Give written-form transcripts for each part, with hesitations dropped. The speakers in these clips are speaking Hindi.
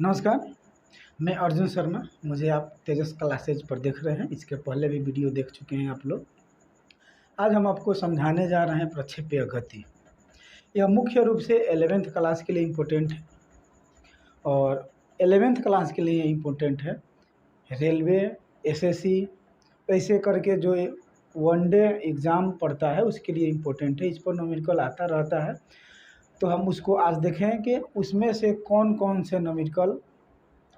नमस्कार, मैं अर्जुन शर्मा। मुझे आप तेजस क्लासेज पर देख रहे हैं। इसके पहले भी वीडियो देख चुके हैं आप लोग। आज हम आपको समझाने जा रहे हैं प्रक्षेपीय गति। यह मुख्य रूप से 11th क्लास के लिए इम्पोर्टेंट है और 11th क्लास के लिए इम्पोर्टेंट है। रेलवे, एसएससी ऐसे करके जो वनडे एग्ज़ाम पड़ता है उसके लिए इम्पोर्टेंट है। इस पर न्यूमेरिकल आता रहता है, तो हम उसको आज देखें कि उसमें से कौन कौन से न्यूमेरिकल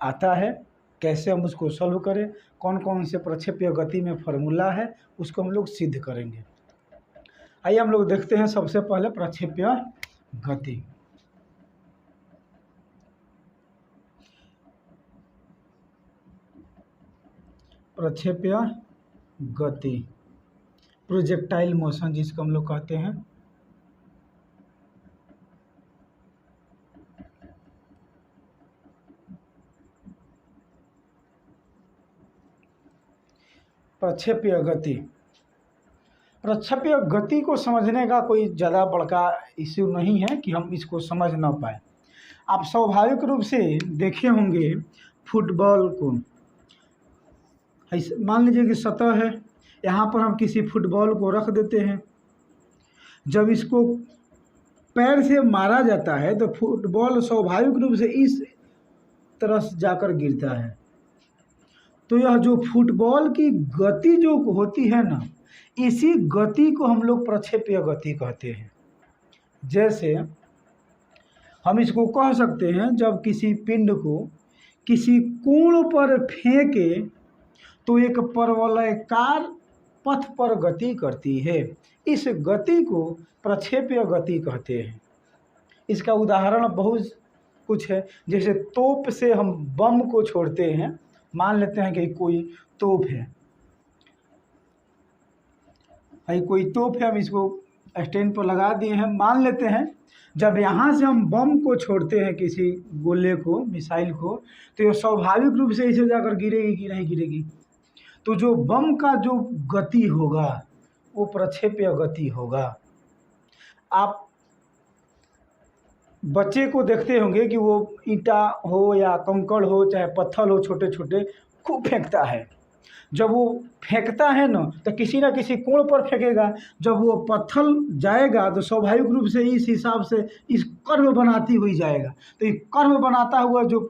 आता है, कैसे हम उसको सॉल्व करें, कौन कौन से प्रक्षेपीय गति में फार्मूला है, उसको हम लोग सिद्ध करेंगे। आइए हम लोग देखते हैं सबसे पहले प्रक्षेपीय गति। प्रक्षेपीय गति, प्रोजेक्टाइल मोशन जिसको हम लोग कहते हैं। प्रक्षेपीय गति, प्रक्षेपीय गति को समझने का कोई ज़्यादा बड़का इश्यू नहीं है कि हम इसको समझ ना पाए। आप स्वाभाविक रूप से देखे होंगे फुटबॉल को, मान लीजिए कि सतह है, यहाँ पर हम किसी फुटबॉल को रख देते हैं। जब इसको पैर से मारा जाता है तो फुटबॉल स्वाभाविक रूप से इस तरफ जाकर गिरता है। तो यह जो फुटबॉल की गति जो होती है ना, इसी गति को हम लोग प्रक्षेपीय गति कहते हैं। जैसे हम इसको कह सकते हैं, जब किसी पिंड को किसी कोण पर फेंके तो एक परवलयाकार पथ पर गति करती है। इस गति को प्रक्षेपीय गति कहते हैं। इसका उदाहरण बहुत कुछ है। जैसे तोप से हम बम को छोड़ते हैं, मान लेते हैं कि कोई तोप है, हम इसको स्टैंड पर लगा दिए हैं। मान लेते हैं जब यहाँ से हम बम को छोड़ते हैं, किसी गोले को, मिसाइल को, तो यह स्वाभाविक रूप से इसे जाकर गिरेगी कि नहीं गिरेगी। तो जो बम का जो गति होगा वो प्रक्षेपीय गति होगा। आप बच्चे को देखते होंगे कि वो ईंटा हो या कंकड़ हो चाहे पत्थर हो, छोटे छोटे खूब फेंकता है। जब वो फेंकता है ना तो किसी न किसी कोण पर फेंकेगा। जब वो पत्थर जाएगा तो स्वाभाविक रूप से इस हिसाब से इस कर्व बनाती हुई जाएगा। तो ये कर्व बनाता हुआ जो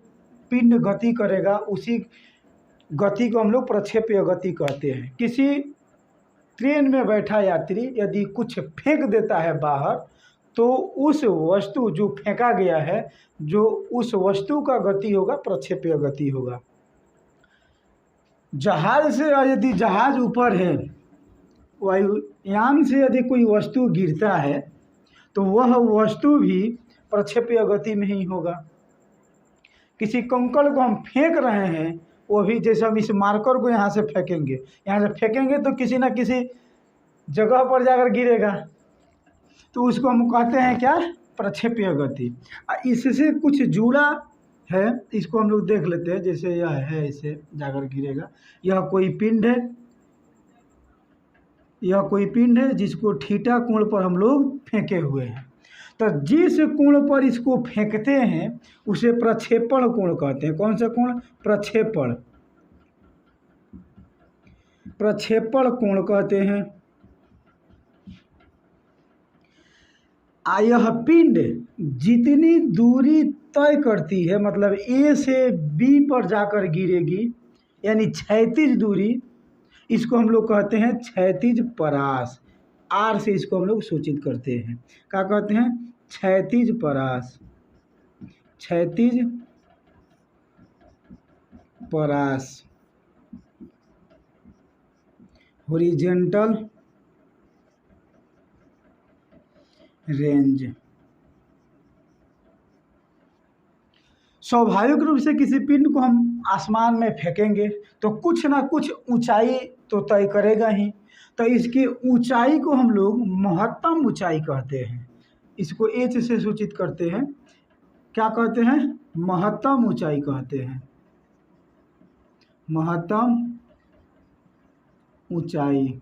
पिंड गति करेगा, उसी गति को हम लोग प्रक्षेपीय गति कहते हैं। किसी ट्रेन में बैठा यात्री यदि कुछ फेंक देता है बाहर, तो उस वस्तु जो फेंका गया है, जो उस वस्तु का गति होगा प्रक्षेपीय गति होगा। जहाज से यदि जहाज ऊपर है, वायुयान से यदि कोई वस्तु गिरता है तो वह वस्तु भी प्रक्षेपीय गति में ही होगा। किसी कंकड़ को हम फेंक रहे हैं, वो भी जैसे हम इस मार्कर को यहाँ से फेंकेंगे, तो किसी न किसी जगह पर जाकर गिरेगा। तो उसको हम कहते हैं क्या? प्रक्षेपीय गति। इससे कुछ जुड़ा है, इसको हम लोग देख लेते हैं। जैसे यह है, इसे जाकर गिरेगा। यह कोई पिंड है जिसको थीटा कोण पर हम लोग फेंके हुए हैं। तो जिस कोण पर इसको फेंकते हैं उसे प्रक्षेपण कोण कहते हैं। कौन सा कोण? प्रक्षेपण कोण कहते हैं। यह पिंड जितनी दूरी तय करती है, मतलब ए से बी पर जाकर गिरेगी, यानी क्षैतिज दूरी, इसको हम लोग कहते हैं क्षैतिज परास। आर से इसको हम लोग सूचित करते हैं। क्या कहते हैं? क्षैतिज परास। क्षैतिज परास, हॉरिजॉन्टल रेंज। स्वाभाविक रूप से किसी पिंड को हम आसमान में फेंकेंगे तो कुछ ना कुछ ऊंचाई तो तय करेगा ही। तो इसकी ऊंचाई को हम लोग महत्तम ऊंचाई कहते हैं। इसको एच से सूचित करते हैं। क्या कहते हैं? महत्तम ऊंचाई कहते हैं। महत्तम ऊंचाई।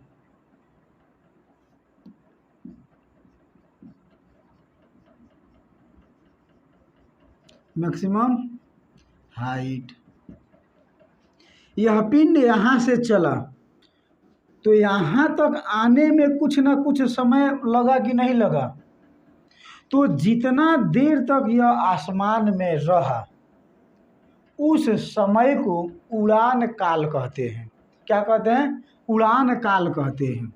Maximum height. यह पिंड यहाँ से चला तो यहाँ तक आने में कुछ ना कुछ समय लगा कि नहीं लगा, तो जितना देर तक यह आसमान में रहा उस समय को उड़ान काल कहते हैं। क्या कहते हैं? उड़ान काल कहते हैं।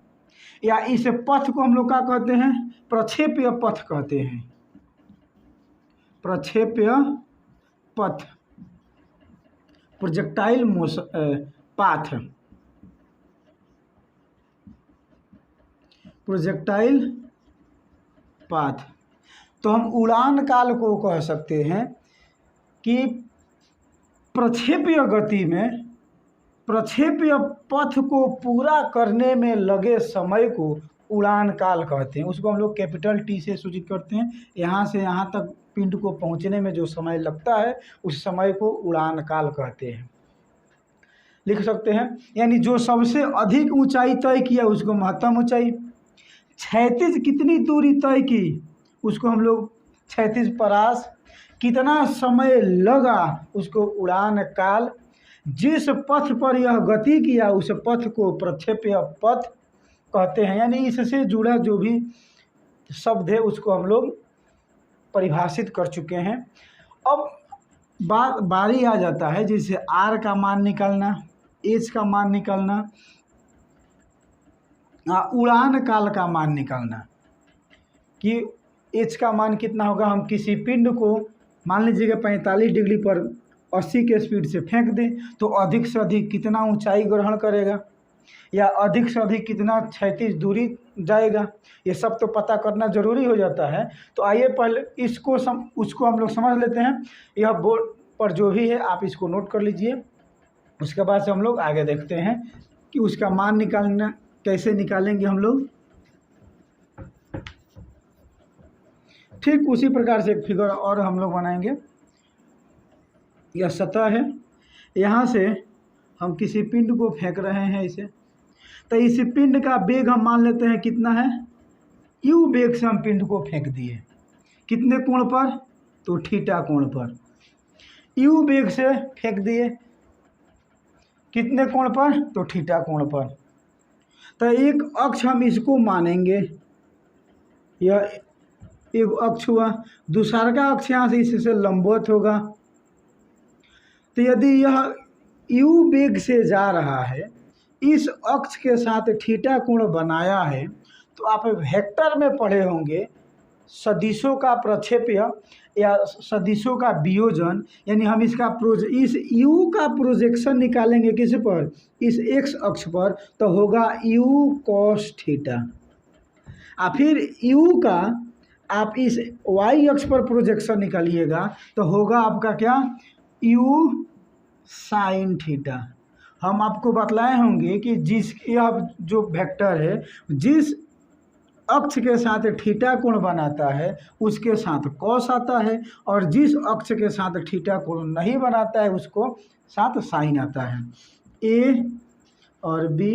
या इस पथ को हम लोग क्या कहते हैं? प्रक्षेप्य पथ कहते हैं। प्रक्षेप्य पथ, प्रोजेक्टाइल पाथ, प्रोजेक्टाइल पाथ। तो हम उड़ान काल को कह सकते हैं कि प्रक्षेप्य गति में, प्रक्षेप्य पथ को पूरा करने में लगे समय को उड़ान काल कहते हैं। उसको हम लोग कैपिटल टी से सूचित करते हैं। यहाँ से यहाँ तक पिंड को पहुँचने में जो समय लगता है उस समय को उड़ान काल कहते हैं। लिख सकते हैं, यानी जो सबसे अधिक ऊंचाई तय किया उसको महत्तम ऊंचाई, क्षैतिज कितनी दूरी तय की उसको हम लोग क्षैतिज परास, कितना समय लगा उसको उड़ान काल, जिस पथ पर यह गति किया उस पथ को प्रक्षेप्य पथ कहते हैं। यानी इससे जुड़ा जो भी शब्द है उसको हम लोग परिभाषित कर चुके हैं। अब बारी आ जाता है जैसे आर का मान निकालना, एच का मान निकालना, उड़ान काल का मान निकालना कि एच का मान कितना होगा। हम किसी पिंड को मान लीजिएगा 45 डिग्री पर 80 के स्पीड से फेंक दें तो अधिक से अधिक कितना ऊंचाई ग्रहण करेगा या अधिक से अधिक कितना क्षैतिज दूरी जाएगा, ये सब तो पता करना ज़रूरी हो जाता है। तो आइए पहले उसको हम लोग समझ लेते हैं। यह बोर्ड पर जो भी है आप इसको नोट कर लीजिए, उसके बाद से हम लोग आगे देखते हैं कि उसका मान निकालना कैसे निकालेंगे हम लोग। ठीक उसी प्रकार से एक फिगर और हम लोग बनाएंगे। यह सतह है, यहाँ से हम किसी पिंड को फेंक रहे हैं इसे, तो इस पिंड का वेग हम मान लेते हैं कितना है, यू वेग से हम पिंड को फेंक दिए। कितने कोण पर? तो थीटा कोण पर। यू वेग से फेंक दिए कितने कोण पर? तो थीटा कोण पर। तो एक अक्ष हम इसको मानेंगे, यह एक अक्ष हुआ, दूसरा का अक्ष यहाँ से इससे लंबवत होगा। तो यदि यह यू वेग से जा रहा है, इस अक्ष के साथ थीटा कोण बनाया है, तो आप वेक्टर में पढ़े होंगे सदिशों का प्रक्षेप्य या सदिशों का वियोजन, यानी हम इसका इस u का प्रोजेक्शन निकालेंगे किस पर? इस x अक्ष पर, तो होगा u cos थीटा। फिर u का आप इस y अक्ष पर प्रोजेक्शन निकालिएगा तो होगा आपका क्या? u sin theta. हम आपको बतलाए होंगे कि यह जो वेक्टर है जिस अक्ष के साथ थीटा कोण बनाता है उसके साथ कॉस आता है, और जिस अक्ष के साथ थीटा कोण नहीं बनाता है उसको साथ साइन आता है। ए और बी।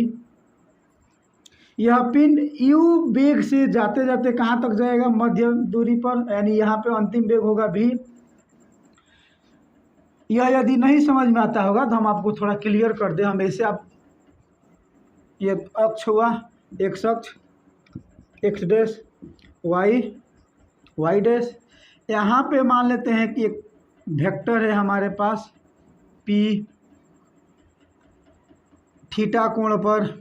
यह पिंड यू वेग से जाते जाते कहाँ तक जाएगा? मध्य दूरी पर, यानी यहाँ पे अंतिम वेग होगा भी। यह यदि नहीं समझ में आता होगा तो हम आपको थोड़ा क्लियर कर दें। हम ऐसे आप ये अक्ष हुआ एक्स अक्ष, एक्स डैश, वाई डैश, यहाँ पे मान लेते हैं कि एक वेक्टर है हमारे पास पी। थीटा कोण पर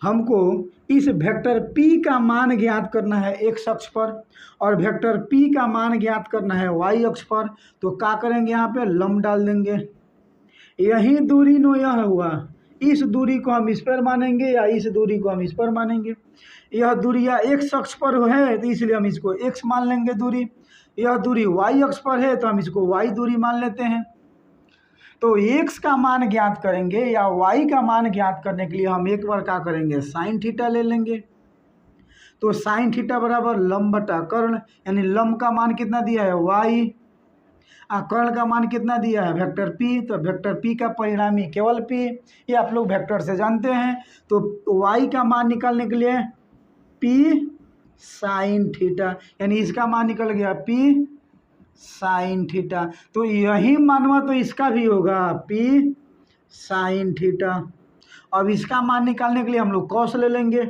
हमको इस वेक्टर p का मान ज्ञात करना है x अक्ष पर, और वेक्टर p का मान ज्ञात करना है y अक्ष पर। तो क्या करेंगे? यहाँ पे लंब डाल देंगे। यही दूरी नो यह हुआ, इस दूरी को हम इस पर मानेंगे या इस दूरी को हम इस पर मानेंगे। यह दूरी या x अक्ष पर है तो इसलिए हम इसको x मान लेंगे दूरी। यह दूरी y अक्ष पर है तो हम इसको y दूरी मान लेते हैं। तो x का मान ज्ञात करेंगे या y का मान ज्ञात करने के लिए हम एक बार क्या करेंगे? साइन थीटा ले लेंगे। तो साइन थीटा बराबर लंब बटा कर्ण, यानी लंब का मान कितना दिया है? y, कर्ण का मान कितना दिया है? Vector p। तो वेक्टर p का परिणामी केवल p, ये आप लोग वेक्टर से जानते हैं। तो y का मान निकालने के लिए p साइन थीटा, यानी इसका मान निकल गया p साइन थीटा। तो यही मानवा तो इसका भी होगा P साइन थीटा। अब इसका मान निकालने के लिए हम लोग कॉस ले लेंगे।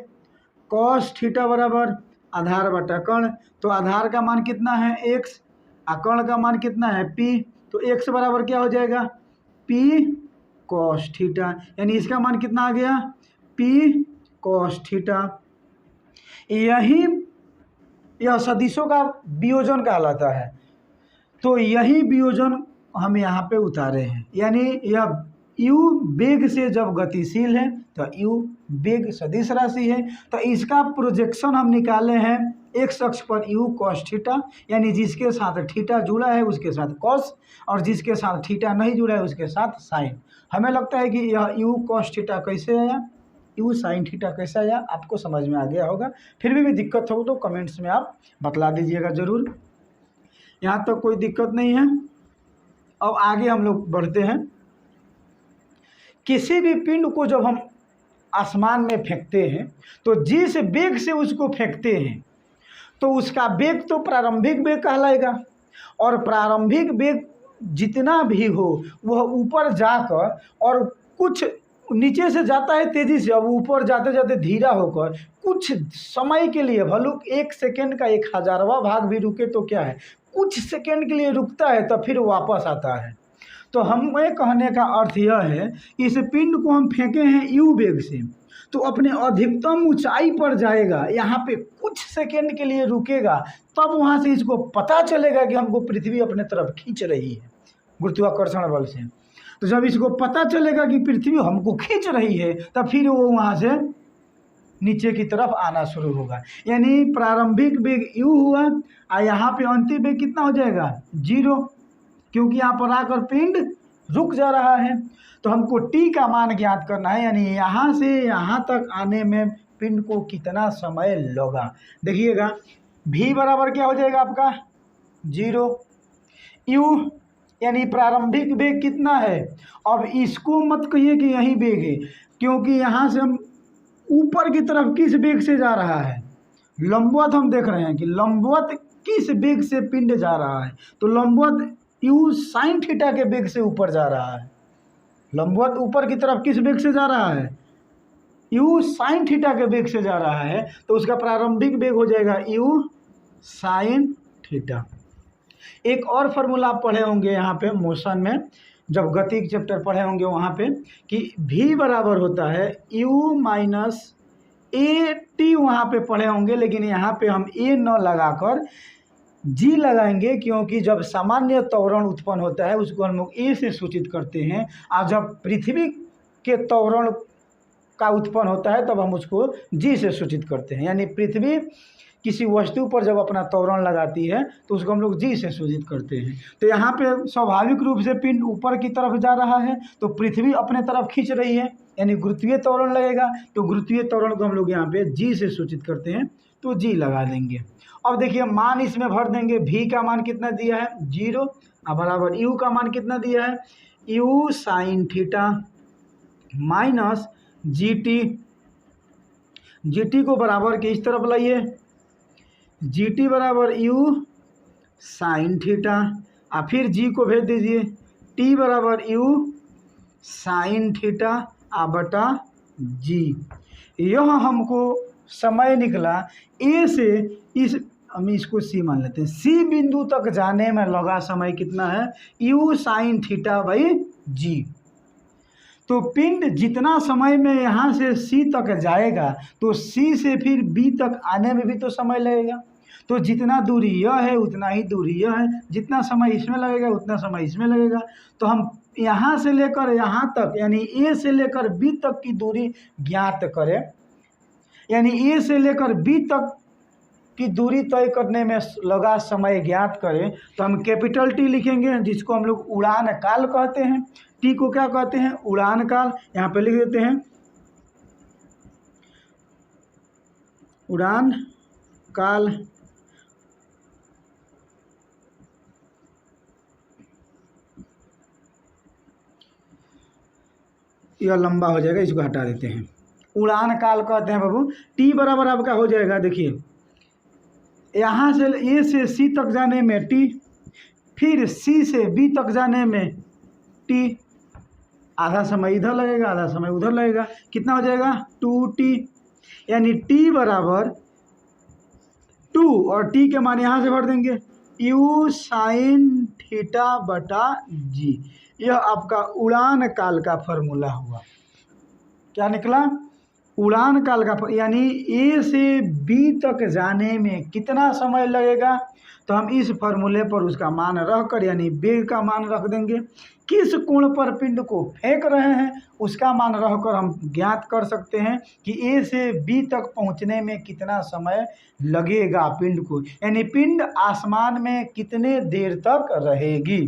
कॉस थीटा बराबर आधार बटा कर्ण। तो आधार का मान कितना है x, और कर्ण का मान कितना है P। तो x बराबर क्या हो जाएगा P कॉस थीटा, यानी इसका मान कितना आ गया P कॉस थीटा। यह सदिशों का वियोजन कहलाता है। तो यही वियोजन हम यहाँ पे उतारे हैं, यानी यह u वेग से जब गतिशील है तो u वेग सदिश राशि है, तो इसका प्रोजेक्शन हम निकाले हैं x अक्ष पर u cos थीटा, यानी जिसके साथ थीटा जुड़ा है उसके साथ cos, और जिसके साथ थीटा नहीं जुड़ा है उसके साथ साइन। हमें लगता है कि यह u cos थीटा कैसे आया, u साइन थीटा कैसे आया, आपको समझ में आ गया होगा। फिर भी दिक्कत हो तो कमेंट्स में आप बतला दीजिएगा ज़रूर। यहाँ तक तो कोई दिक्कत नहीं है। अब आगे हम लोग बढ़ते हैं। किसी भी पिंड को जब हम आसमान में फेंकते हैं तो जिस वेग से उसको फेंकते हैं तो उसका वेग तो प्रारंभिक वेग कहलाएगा, और प्रारंभिक वेग जितना भी हो वह ऊपर जाकर, और कुछ नीचे से जाता है तेज़ी से, अब ऊपर जाते जाते धीरा होकर कुछ समय के लिए, भले 1 सेकेंड का 1000वां भाग भी रुके तो क्या है, कुछ सेकेंड के लिए रुकता है तो फिर वापस आता है। तो हमें कहने का अर्थ यह है, इस पिंड को हम फेंके हैं u वेग से, तो अपने अधिकतम ऊंचाई पर जाएगा, यहाँ पे कुछ सेकेंड के लिए रुकेगा, तब वहाँ से इसको पता चलेगा कि हमको पृथ्वी अपने तरफ खींच रही है गुरुत्वाकर्षण बल से। तो जब इसको पता चलेगा कि पृथ्वी हमको खींच रही है, तब फिर वो वहाँ से नीचे की तरफ आना शुरू होगा। यानी प्रारंभिक वेग u हुआ, और यहाँ पे अंतिम वेग कितना हो जाएगा 0, क्योंकि यहाँ पर आकर पिंड रुक जा रहा है। तो हमको t का मान ज्ञात करना है, यानी यहाँ से यहाँ तक आने में पिंड को कितना समय लगा। देखिएगा v बराबर क्या हो जाएगा आपका 0, u यानी प्रारंभिक वेग कितना है। अब इसको मत कहिए कि यही वेग है, क्योंकि यहाँ से हम ऊपर की तरफ किस वेग से जा रहा है, लंबवत हम देख रहे हैं कि लंबवत किस वेग से पिंड जा रहा है। तो लंबवत u साइन थीटा के वेग से ऊपर जा रहा है। लंबवत ऊपर की तरफ किस वेग से जा रहा है, u साइन थीटा के वेग से जा रहा है, तो उसका प्रारंभिक वेग हो जाएगा u साइन थीटा। एक और फार्मूला आप पढ़े होंगे यहाँ पे मोशन में, जब गति चैप्टर पढ़े होंगे वहाँ पे, कि v बराबर होता है u माइनस ए टी, वहाँ पे पढ़े होंगे, लेकिन यहाँ पे हम a न लगाकर g लगाएंगे, क्योंकि जब सामान्य त्वरण उत्पन्न होता है उसको हम लोग a से सूचित करते हैं, और जब पृथ्वी के त्वरण का उत्पन्न होता है तब हम उसको g से सूचित करते हैं। यानी पृथ्वी किसी वस्तु पर जब अपना त्वरण लगाती है तो उसको हम लोग g से सूचित करते हैं। तो यहाँ पे स्वाभाविक रूप से पिंड ऊपर की तरफ जा रहा है, तो पृथ्वी अपने तरफ खींच रही है, यानी गुरुत्वीय त्वरण लगेगा, तो गुरुत्वीय त्वरण को हम लोग यहाँ पे g से सूचित करते हैं, तो g लगा देंगे। अब देखिए मान इसमें भर देंगे, v का मान कितना दिया है 0, बराबर u का मान कितना दिया है u sine theta minus gt को बराबर के इस तरफ लाइए, gt बराबर u साइन थीटा, और फिर g को भेज दीजिए, t बराबर u साइन थीटा बटा g। यह हमको समय निकला a से, इस हम इसको c मान लेते हैं, c बिंदु तक जाने में लगा समय कितना है u sign theta by g। तो पिंड जितना समय में यहाँ से c तक जाएगा तो c से फिर b तक आने में भी तो समय लगेगा। तो जितना दूरी यह है उतना ही दूरी यह है, जितना समय इसमें लगेगा उतना समय इसमें लगेगा। तो हम यहाँ से लेकर यहाँ तक, यानी a से लेकर b तक की दूरी ज्ञात करें, यानी a से लेकर b तक की दूरी तय करने में लगा समय ज्ञात करें, तो हम कैपिटल T लिखेंगे, जिसको हम लोग उड़ान काल कहते हैं। T को क्या कहते हैं उड़ान काल, यहाँ पे लिख देते हैं उड़ान काल। यह लंबा हो जाएगा, इसको हटा देते हैं, उड़ान काल कहते हैं बाबू। T बराबर आपका हो जाएगा, देखिए यहाँ से A से C तक जाने में T, फिर सी से बी तक जाने में टी, आधा समय इधर लगेगा आधा समय उधर लगेगा, कितना हो जाएगा 2t, यानी t बराबर 2 और t के मान यहाँ से भर देंगे u साइन थीटा बटा जी। यह आपका उड़ान काल का फॉर्मूला हुआ। क्या निकला? उड़ान काल का, यानी ए से बी तक जाने में कितना समय लगेगा, तो हम इस फॉर्मूले पर उसका मान रखकर यानी वेग का मान रख देंगे। किस कोण पर पिंड को फेंक रहे हैं उसका मान रखकर हम ज्ञात कर सकते हैं कि ए से बी तक पहुंचने में कितना समय लगेगा पिंड को, यानी पिंड आसमान में कितने देर तक रहेगी।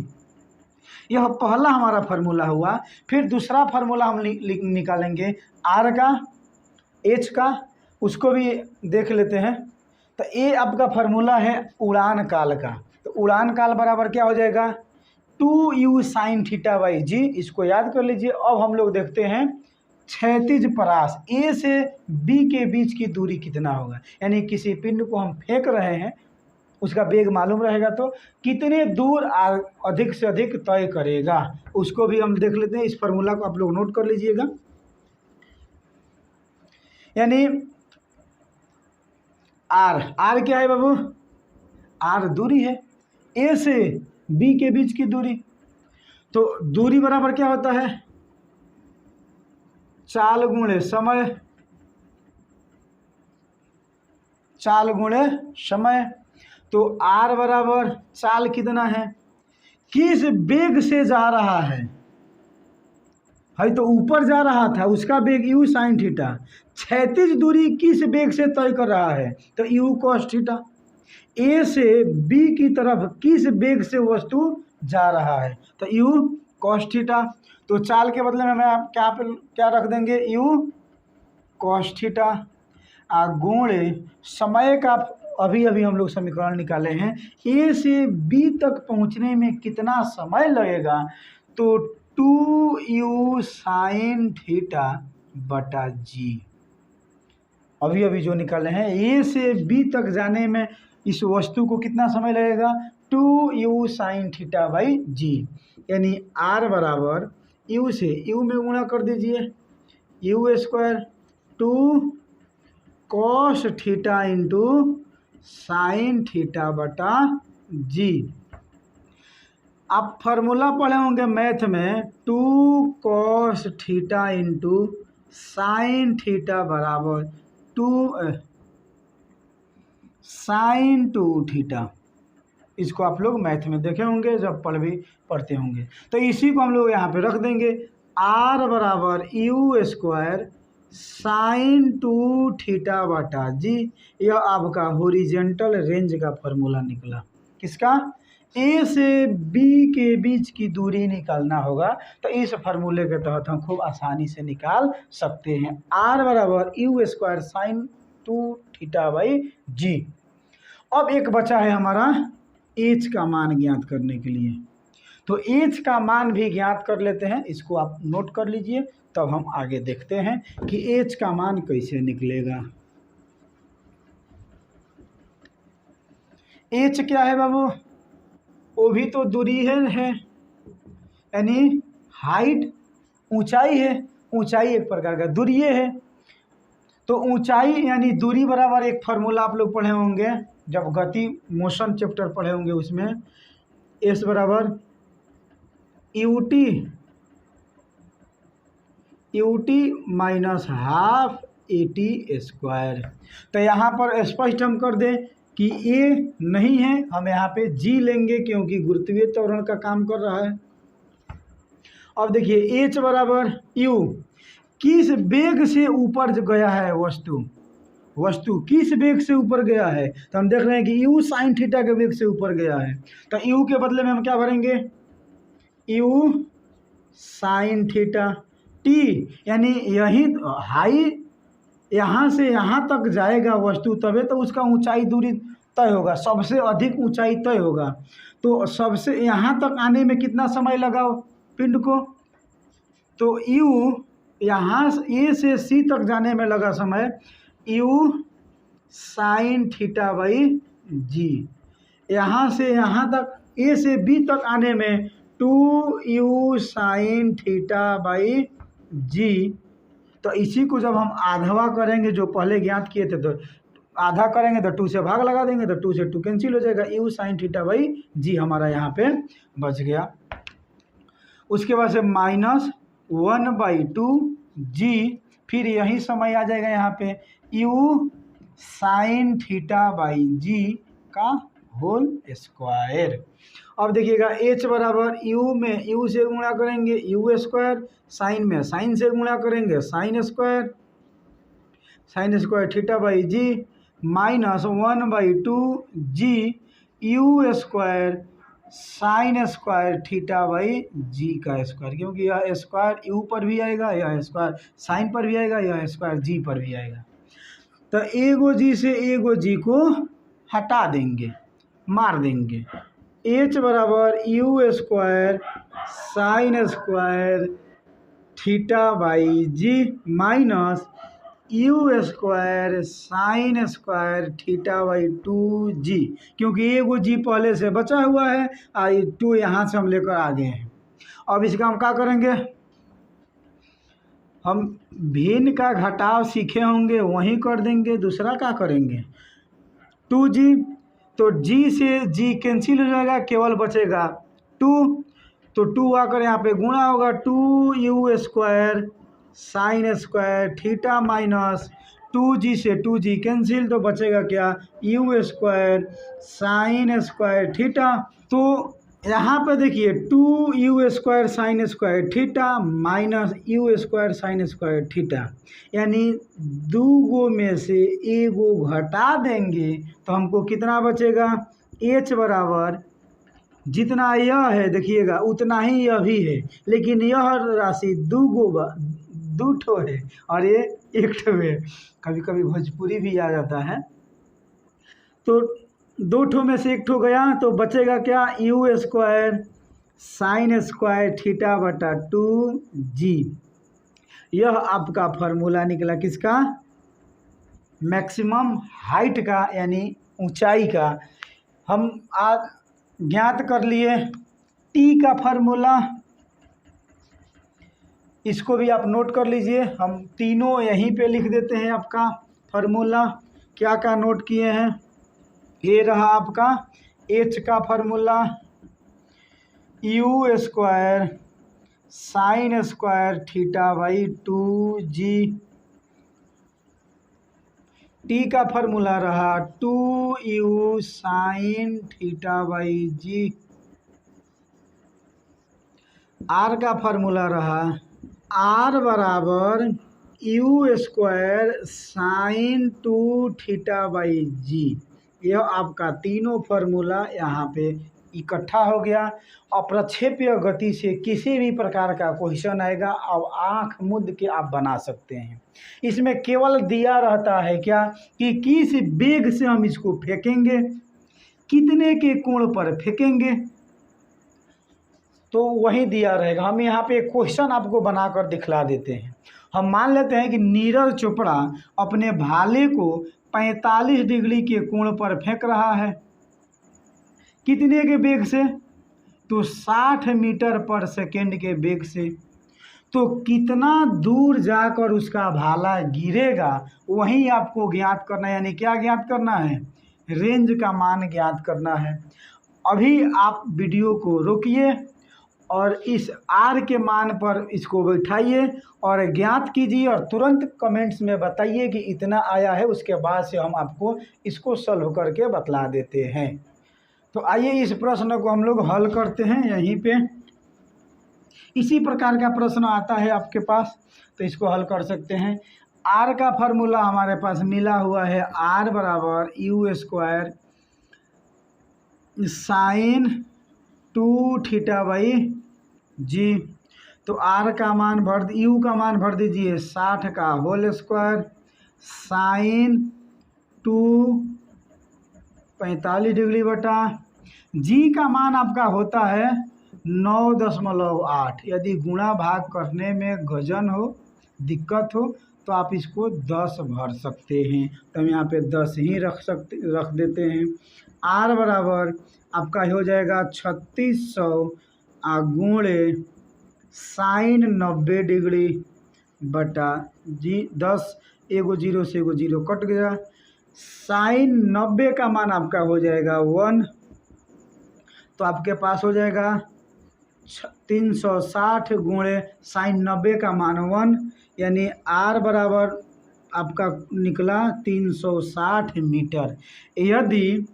यह पहला हमारा फार्मूला हुआ। फिर दूसरा फार्मूला हम निकालेंगे आर का, एच का, उसको भी देख लेते हैं। तो ये आपका फार्मूला है उड़ान काल का। तो उड़ान काल बराबर क्या हो जाएगा 2u साइन थीटा बाई जी, इसको याद कर लीजिए। अब हम लोग देखते हैं क्षैतिज परास ए से बी के बीच की दूरी कितना होगा, यानी किसी पिंड को हम फेंक रहे हैं उसका वेग मालूम रहेगा तो कितने दूर अधिक से अधिक तय करेगा, उसको भी हम देख लेते हैं। इस फार्मूला को आप लोग नोट कर लीजिएगा। यानी आर क्या है बाबू, आर दूरी है ए से बी के बीच की दूरी। तो दूरी बराबर क्या होता है चाल गुणे समय, चाल गुणे समय। तो आर बराबर चाल कितना है, किस वेग से जा रहा है तो ऊपर जा रहा था उसका वेग u साइन थीटा, क्षैतिज दूरी किस वेग से तय कर रहा है तो u कॉस थीटा, ए से बी की तरफ किस वेग से वस्तु जा रहा है तो u कॉस थीटा। तो चाल के बदले में हमें क्या रख देंगे u कॉस थीटा गुणे समय का। अभी हम लोग समीकरण निकाले हैं ए से बी तक पहुंचने में कितना समय लगेगा तो 2u साइन थीटा बटा जी। अभी जो निकाले हैं ए से बी तक जाने में इस वस्तु को कितना समय लगेगा 2u साइन थीटा बाई जी, यानी r बराबर u से u में गुणा कर दीजिए u square 2 cos theta into sine theta बटा जी। आप फार्मूला पढ़े होंगे मैथ में 2 cos theta into sine theta बराबर 2 साइन 2 थीटा। इसको आप लोग मैथ में देखे होंगे जब पढ़ते होंगे। तो इसी को हम लोग यहाँ पे रख देंगे आर बराबर यू स्क्वायर साइन 2 थीटा बटा जी। यह आपका हॉरिजॉन्टल रेंज का फॉर्मूला निकला। किसका? ए से बी के बीच की दूरी निकालना होगा तो इस फार्मूले के तहत हम खूब आसानी से निकाल सकते हैं। आर बराबर u square sine 2 theta by g. अब एक बचा है हमारा एच का मान ज्ञात करने के लिए। तो एच का मान भी ज्ञात कर लेते हैं, इसको आप नोट कर लीजिए, तब हम आगे देखते हैं कि एच का मान कैसे निकलेगा। एच क्या है बाबू? वो भी तो दूरी है यानी हाइट, ऊंचाई है। ऊंचाई एक प्रकार का दूरी है। तो ऊंचाई यानी दूरी बराबर एक फार्मूला आप लोग पढ़े होंगे जब गति मोशन चैप्टर पढ़े होंगे, उसमें एस बराबर UT minus half eighty square. तो यहाँ पर स्पष्ट हम कर दें कि ए नहीं है, हम यहाँ पे जी लेंगे क्योंकि गुरुत्वीय त्वरण का काम कर रहा है। अब देखिए एच बराबर यू, किस वेग से ऊपर गया है वस्तु किस वेग से ऊपर गया है, तो हम देख रहे हैं कि यू साइन थीटा के वेग से ऊपर गया है। तो यू के बदले में हम क्या भरेंगे यू साइन थीटा टी, यानी यही हाई यहाँ से यहाँ तक जाएगा वस्तु तभी तो उसका ऊंचाई दूरी तय होगा, सबसे अधिक ऊंचाई तय होगा। तो सबसे यहाँ तक आने में कितना समय लगा पिंड को, तो यू यहाँ ए से सी तक जाने में लगा समय यू साइन थीटा बाई जी। यहाँ से यहाँ तक ए से बी तक आने में 2u sine theta by g. तो इसी को जब हम आधवा करेंगे, जो पहले ज्ञात किए थे, तो आधा करेंगे तो 2 से भाग लगा देंगे तो 2 से 2 कैंसिल हो जाएगा, यू साइन थीटा बाई जी हमारा यहाँ पे बच गया। उसके बाद से -1/2 जी, फिर यही समय आ जाएगा यहाँ पे you sign theta by g का होल स्क्वायर। अब देखिएगा h बराबर u में u से गुणा करेंगे u स्क्वायर, साइन में साइन से गुणा करेंगे sine square theta by g, -1/2 g u square sine square theta by g का स्क्वायर, क्योंकि यह स्क्वायर u पर भी आएगा, यह स्क्वायर साइन पर भी आएगा, यह स्क्वायर जी पर भी आएगा। तो एगो जी से एगो जी को हटा देंगे, मार देंगे। h बराबर u square sine square theta by g minus u square sine square theta by 2g, क्योंकि एगो जी पहले से बचा हुआ है और 2 यहाँ से हम लेकर आ गए हैं। अब इसका हम क्या करेंगे, हम भिन्न का घटाव सीखे होंगे वहीं कर देंगे। दूसरा क्या करेंगे 2g, तो g से g कैंसिल हो जाएगा, केवल बचेगा 2, तो 2 आकर यहाँ पे गुणा होगा, 2u square sine square theta minus 2g से 2g कैंसिल, तो बचेगा क्या u square sine square theta. तो यहाँ पे देखिए 2u square sine square theta minus u square sine square theta, यानी 2 गो में से एगो घटा देंगे तो हमको कितना बचेगा, h बराबर जितना यह है देखिएगा उतना ही यह भी है, लेकिन यह राशि 2 ठो है और ये 1 ठो है। कभी कभी भोजपुरी भी आ जाता है, तो 2 ठो में से 1 ठो गया तो बचेगा क्या, you square sine square theta बटा 2g। यह आपका फार्मूला निकला किसका, मैक्सिमम हाइट का, यानी ऊंचाई का। हम आज ज्ञात कर लिए t का फार्मूला, इसको भी आप नोट कर लीजिए। हम तीनों यहीं पे लिख देते हैं आपका फार्मूला। क्या क्या नोट किए हैं, ये रहा आपका h का formula, u square sine square theta by 2g। t का फार्मूला रहा 2u sine theta by g. r का फार्मूला रहा r बराबर u square sine 2 theta by g. यह आपका तीनों फार्मूला यहाँ पे इकट्ठा हो गया। अप्रक्षेप्य गति से किसी भी प्रकार का क्वेश्चन आएगा और आँख मूंद के आप बना सकते हैं। इसमें केवल दिया रहता है क्या कि किस वेग से हम इसको फेंकेंगे, कितने के कोण पर फेंकेंगे, तो वही दिया रहेगा। हम यहाँ पे क्वेश्चन आपको बनाकर दिखला देते हैं। हम मान लेते हैं कि नीरज चोपड़ा अपने भाले को 45 डिग्री के कोण पर फेंक रहा है, कितने के वेग से, तो 60 मीटर पर सेकेंड के वेग से। तो कितना दूर जाकर उसका भाला गिरेगा वही आपको ज्ञात करना है, यानी क्या ज्ञात करना है, रेंज का मान ज्ञात करना है। अभी आप वीडियो को रोकिए और इस r के मान पर इसको बैठाइए और ज्ञात कीजिए और तुरंत कमेंट्स में बताइए कि इतना आया है। उसके बाद से हम आपको इसको सॉल्व करके बतला देते हैं। तो आइए इस प्रश्न को हम लोग हल करते हैं। यहीं पे इसी प्रकार का प्रश्न आता है आपके पास, तो इसको हल कर सकते हैं। r का फार्मूला हमारे पास मिला हुआ है, r बराबर u square sine 2 theta by g. तो r का मान भर, u का मान भर दीजिए 60 का होल स्क्वायर साइन 2 45 डिग्री बटा g का मान आपका होता है 9.8। यदि गुणा भाग करने में गजन हो, दिक्कत हो तो आप इसको 10 भर सकते हैं, तो हम यहाँ पे 10 ही रख देते हैं। R बराबर आपका हो जाएगा 3600 गुणे साइन 90 डिग्री बटा 10, एगो जीरो से एगो जीरो कट गया। साइन 90 का मान आपका हो जाएगा 1, तो आपके पास हो जाएगा 360 गुणे साइन 90 का मान 1, यानी R बराबर आपका निकला 360 मीटर। यदि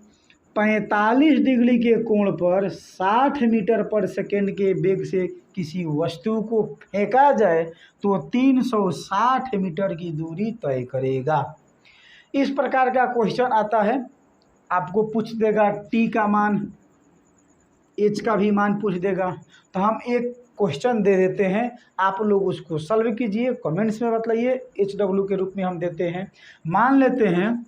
45 डिग्री के कोण पर 60 मीटर पर सेकेंड के वेग से किसी वस्तु को फेंका जाए तो 360 मीटर की दूरी तय करेगा। इस प्रकार का क्वेश्चन आता है, आपको पूछ देगा टी का मान, एच का भी मान पूछ देगा। तो हम एक क्वेश्चन दे देते हैं, आप लोग उसको सॉल्व कीजिए, कमेंट्स में बताइए। HW के रूप में हम देते हैं। मान लेते हैं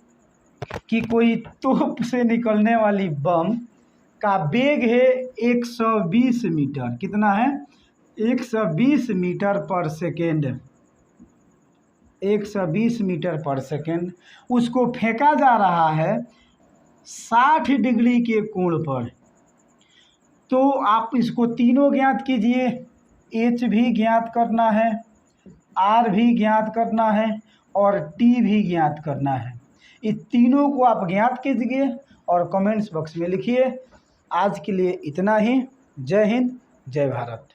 कि कोई तोप से निकलने वाली बम का वेग है 120 मीटर। कितना है? 120 मीटर पर सेकेंड। 120 मीटर पर सेकेंड। उसको फेंका जा रहा है 60 डिग्री के कोण पर। तो आप इसको तीनों ज्ञात कीजिए। H भी ज्ञात करना है, R भी ज्ञात करना है और T भी ज्ञात करना है। इस तीनों को आप ज्ञात कीजिए और कमेंट्स बॉक्स में लिखिए। आज के लिए इतना ही। जय हिंद, जय भारत।